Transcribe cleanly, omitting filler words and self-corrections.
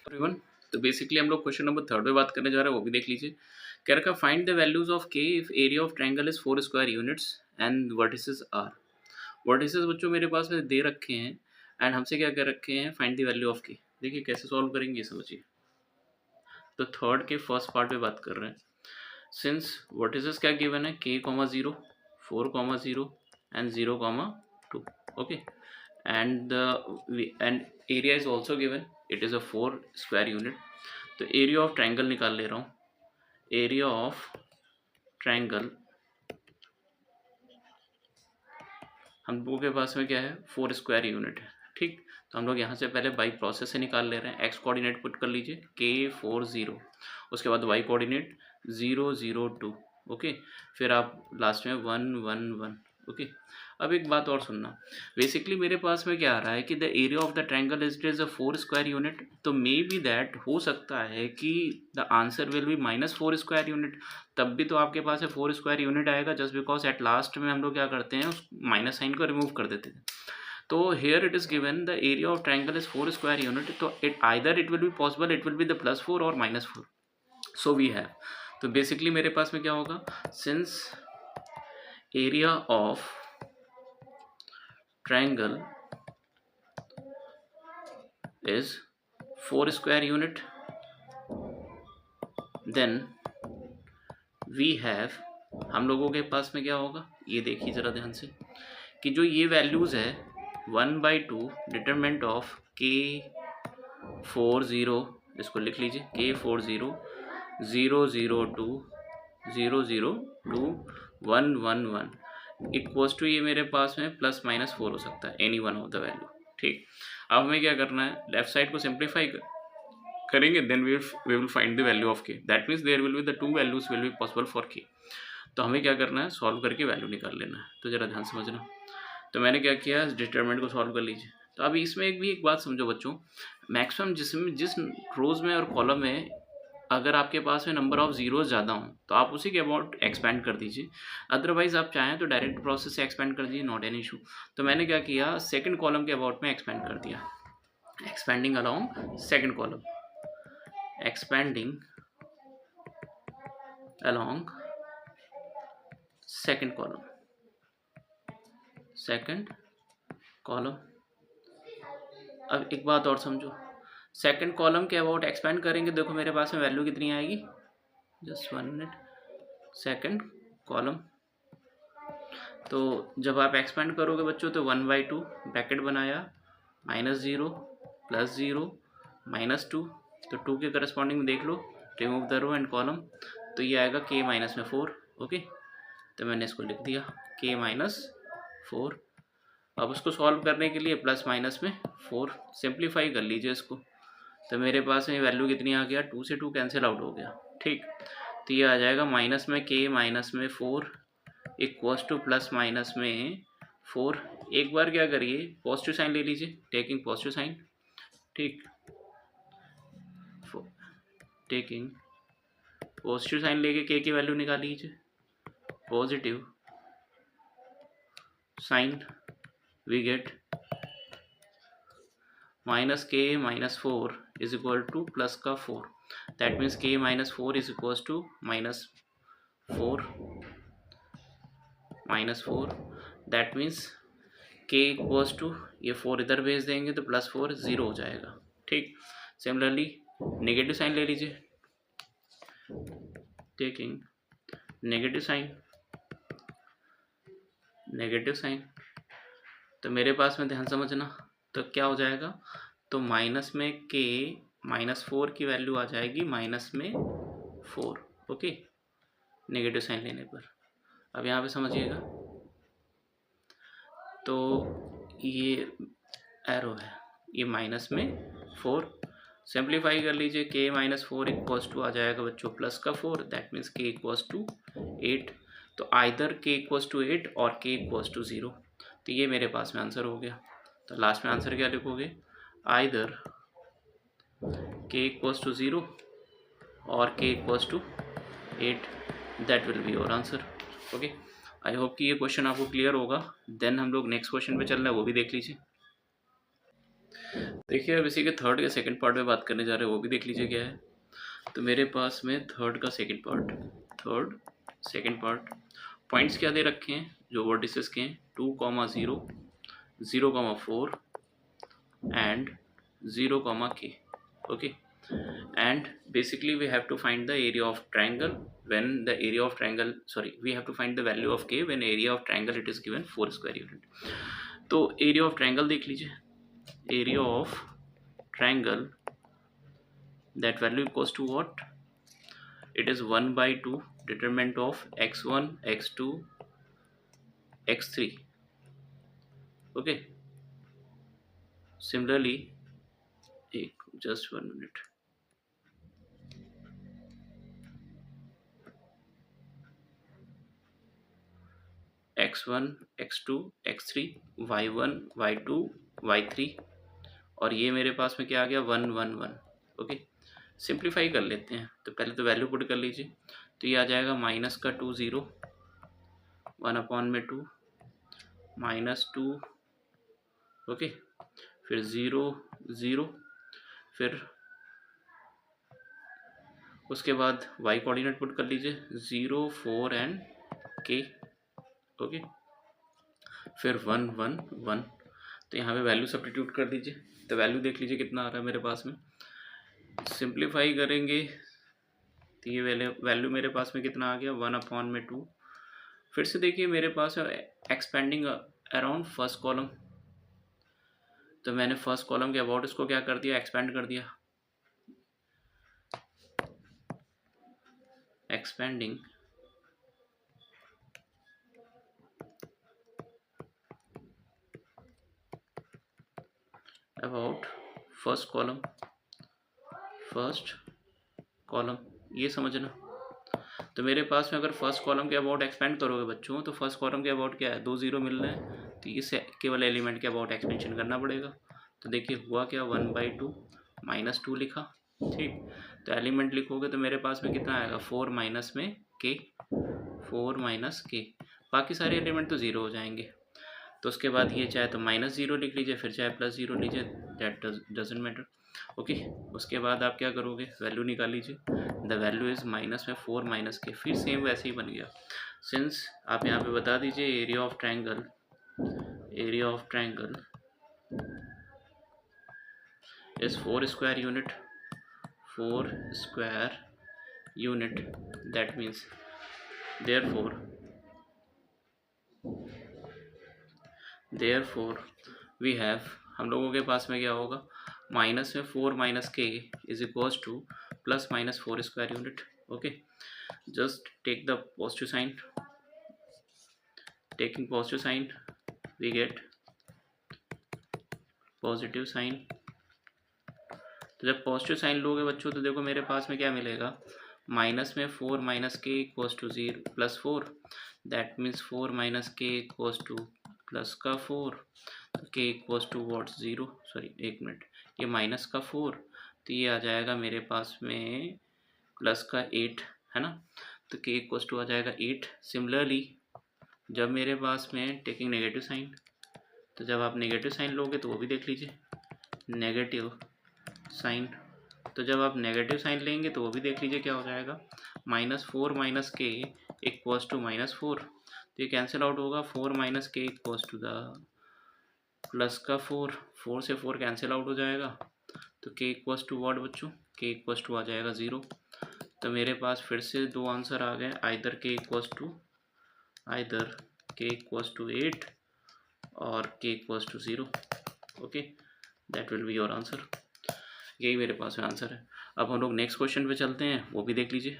Everyone, तो basically हम लोग क्वेश्चन नंबर 3 पे बात करने जा रहे हैं, वो भी देख लीजिए। कह रखा find the values of K if area of triangle is 4 square units and vertices are. Vertices बच्चों मेरे पास में दे रखे हैं एंड हमसे क्या कर रखे हैं, फाइंड द वैल्यू ऑफ के। देखिए कैसे सॉल्व करेंगे ये समझिए। तो थर्ड के फर्स्ट पार्ट पे बात कर रहे हैं। सिंस वर्टिसेस क्या गिवन है, के comma 0, 4 comma 0 and 0 comma 2, okay. and and area is also given, it is a 4 square unit। तो एरिया ऑफ ट्रायंगल निकाल ले रहा हूँ। एरिया ऑफ ट्रायंगल हम लोगों के पास में क्या है, 4 स्क्वायर यूनिट है, ठीक। तो हम लोग यहाँ से पहले बाई प्रोसेस से निकाल ले रहे हैं। एक्स कोऑर्डिनेट पुट कर लीजिए K4 0, उसके बाद वाई कोऑर्डिनेट 0 0 2, ओके। फिर आप लास्ट में 1 1 1, ओके। अब एक बात और सुनना, बेसिकली मेरे पास में क्या आ रहा है कि the area of the triangle is a 4 square unit. तो मे बी दैट हो सकता है कि the answer will be -4 square unit. तब भी तो आपके पास है 4 स्क्वायर यूनिट आएगा, जस्ट बिकॉज एट लास्ट में हम लोग क्या करते हैं, उस माइनस साइन को रिमूव कर देते हैं। तो here it is given the area of triangle is 4 square unit. तो it will be possible, it will be the +4 और -4। सो वी हैव, तो बेसिकली मेरे पास में क्या होगा, since area of triangle is 4 square unit, then we have, हम लोगों के पास में क्या होगा, ये देखिए ज़रा ध्यान से कि जो ये वैल्यूज़ है 1/2 डिटरमिनेंट ऑफ K40, इसको लिख लीजिए K40 0 0 2 0 0 2 1 1 1 इक्वल्स टू, ये मेरे पास में +-4 हो सकता है, any one of the value, ठीक। अब हमें क्या करना है, लेफ्ट साइड को सिंप्लीफाई करेंगे, then we will find the value of K. That means there will be the 2 values will be possible for K. तो हमें क्या करना है, सॉल्व करके वैल्यू निकाल लेना है। तो ज़रा ध्यान समझना। तो मैंने क्या किया, डिटरमिनेंट को सॉल्व कर लीजिए। तो अभी इसमें एक बात समझो बच्चों, मैक्सिमम जिस रोज़ में और कॉलम में अगर आपके पास में नंबर ऑफ जीरोज ज़्यादा हों तो आप उसी के अबाउट एक्सपेंड कर दीजिए। अदरवाइज़ आप चाहें तो डायरेक्ट प्रोसेस से एक्सपेंड कर दीजिए, नॉट एन इशू। तो मैंने क्या किया, सेकंड कॉलम के अबाउट में एक्सपेंड कर दिया, expanding along second column, expanding along second column. अब एक बात और समझो, सेकंड कॉलम के अबाउट एक्सपेंड करेंगे, देखो मेरे पास में वैल्यू कितनी आएगी, जस्ट 1 मिनट, सेकंड कॉलम। तो जब आप एक्सपेंड करोगे बच्चों, तो 1/2 ब्रैकेट बनाया, -0 +0 -2, तो 2 के करस्पॉन्डिंग में देख लो, remove the row and column, तो ये आएगा K-4, ओके। तो मैंने इसको लिख दिया K-4। अब उसको सॉल्व करने के लिए +-4 सिंप्लीफाई कर लीजिए इसको। तो मेरे पास में वैल्यू कितनी आ गया, 2 से 2 कैंसिल आउट हो गया, ठीक। तो ये आ जाएगा -K-4 इक्वल्स टू +-4। एक बार क्या करिए, पॉजिटिव साइन ले लीजिए, टेकिंग पॉजिटिव साइन, ठीक। टेकिंग पॉजिटिव साइन लेके के की वैल्यू निकाल लीजिए, positive sign we get -K-4 is equal to plus का 4। That means K-4 is equal to -4। That means K equals to, ये 4 इधर भेज देंगे तो +4 0 हो जाएगा, ठीक। सिमिलरली नेगेटिव साइन ले लीजिए, टेकिंग नेगेटिव साइन, तो मेरे पास में ध्यान समझना, तो क्या हो जाएगा, तो माइनस में K-4 की वैल्यू आ जाएगी -4, ओके, नेगेटिव साइन लेने पर। अब यहाँ पे समझिएगा, तो ये एरो है, ये -4, सिंप्लीफाई कर लीजिए, K-4 इक्वल्स टू आ जाएगा बच्चों प्लस का 4, that means K equals to 8। तो आइदर K इक्वल्स टू 8 और K इक्वल्स टू 0। तो ये मेरे पास में आंसर हो गया। तो लास्ट में आंसर क्या लिखोगे, आइदर K इक्वल्स टू 0 और K equals to 8, that will be your answer, okay. I hope कि ये क्वेश्चन आपको क्लियर होगा। देन हम लोग नेक्स्ट क्वेश्चन पे चल रहे हैं, वो भी देख लीजिए। देखिए अब इसी के थर्ड के सेकंड पार्ट में बात करने जा रहे हैं, वो भी देख लीजिए क्या है। तो मेरे पास में थर्ड का second part, third second part, points क्या दे रखे हैं जो वर्टिसेस के हैं, 2,0, 0,4 and 0,k. Okay, and basically we have to find the area of triangle when the area of triangle, sorry, we have to find the value of k when area of triangle it is given 4 square unit. तो area of triangle देख लीजिए, area of triangle, that value equals to what? It is 1/2 determinant of x1, x2, x3. Okay, similarly, just 1 minute. x1, x2, x3, y1, y2, y3 और ये मेरे पास में क्या आ गया 1, 1, 1. ओके, सिंप्लीफाई कर लेते हैं। तो पहले तो वैल्यू पुट कर लीजिए, तो ये आ जाएगा माइनस का 2, 0, 1/2 -2, ओके, फिर 0, 0, फिर उसके बाद y कोऑर्डिनेट पुट कर लीजिए 0, 4 एंड k, ओके, फिर 1, 1, 1. तो यहाँ पे वैल्यू सब्स्टिट्यूट कर दीजिए, तो वैल्यू देख लीजिए कितना आ रहा है मेरे पास में। सिंप्लीफाई करेंगे तो ये वैल्यू मेरे पास में कितना आ गया 1/2। फिर से देखिए मेरे पास है एक्सपेंडिंग अराउंड फर्स्ट कॉलम, तो मैंने फर्स्ट कॉलम के अबाउट इसको क्या कर दिया, एक्सपेंड कर दिया, एक्सपेंडिंग अबाउट फर्स्ट कॉलम, ये समझना। तो मेरे पास में अगर फर्स्ट कॉलम के अबाउट एक्सपेंड करोगे बच्चों, तो फर्स्ट कॉलम के अबाउट क्या है 2 0 मिल रहे हैं, तो इसे केवल एलिमेंट के अबाउट एक्सपेंशन करना पड़ेगा। तो देखिए हुआ क्या 1/2 -2 लिखा, ठीक। तो एलिमेंट लिखोगे तो मेरे पास में कितना आएगा 4 माइनस में k, 4 माइनस k, बाकी सारे एलिमेंट तो 0 हो जाएंगे। तो उसके बाद ये चाहे तो -0 लिख लीजिए, फिर चाहे +0 लीजिए, दैट डजंट मैटर, ओके। उसके बाद आप क्या करोगे, वैल्यू निकाल लीजिए, द वैल्यू इज माइनस में 4 माइनस के, फिर सेम वैसे ही बन गया। सिंस आप यहाँ पे बता दीजिए area of triangle is 4 square unit, that means therefore we have, हम लोगों के पास में क्या होगा, माइनस में 4 minus K is equals to plus minus 4 square unit, okay. Just take the positive sign, taking positive sign we get positive sign. तो जब positive sign लोगे बच्चों, तो देखो मेरे पास में क्या मिलेगा, माइनस में 4 minus K equals to 0 plus 4, that means 4 minus K equals to plus का 4, तो K equals to what 0, sorry 1 minute, ये माइनस का 4, तो ये आ जाएगा मेरे पास में प्लस का 8, है ना। तो के इक्वल्स टू आ जाएगा 8। सिमिलरली जब मेरे पास में टेकिंग नेगेटिव साइन, तो जब आप नेगेटिव साइन लोगे तो वो भी देख लीजिए, नेगेटिव साइन, तो जब आप नेगेटिव साइन लेंगे तो वो भी देख लीजिए क्या हो जाएगा, -4 माइनस के इक्वल्स टू -4, तो ये कैंसिल आउट होगा, 4 minus K equals to the plus का 4, 4 से 4 कैंसिल आउट हो जाएगा, तो के इक्वल्स टू व्हाट बच्चों, के इक्वल्स टू आ जाएगा 0। तो मेरे पास फिर से दो आंसर आ गए, आइदर के इक्वल्स टू 8 और K equals to 0, okay, that will be your answer. यही मेरे पास में आंसर है। अब हम लोग नेक्स्ट क्वेश्चन पे चलते हैं, वो भी देख लीजिए।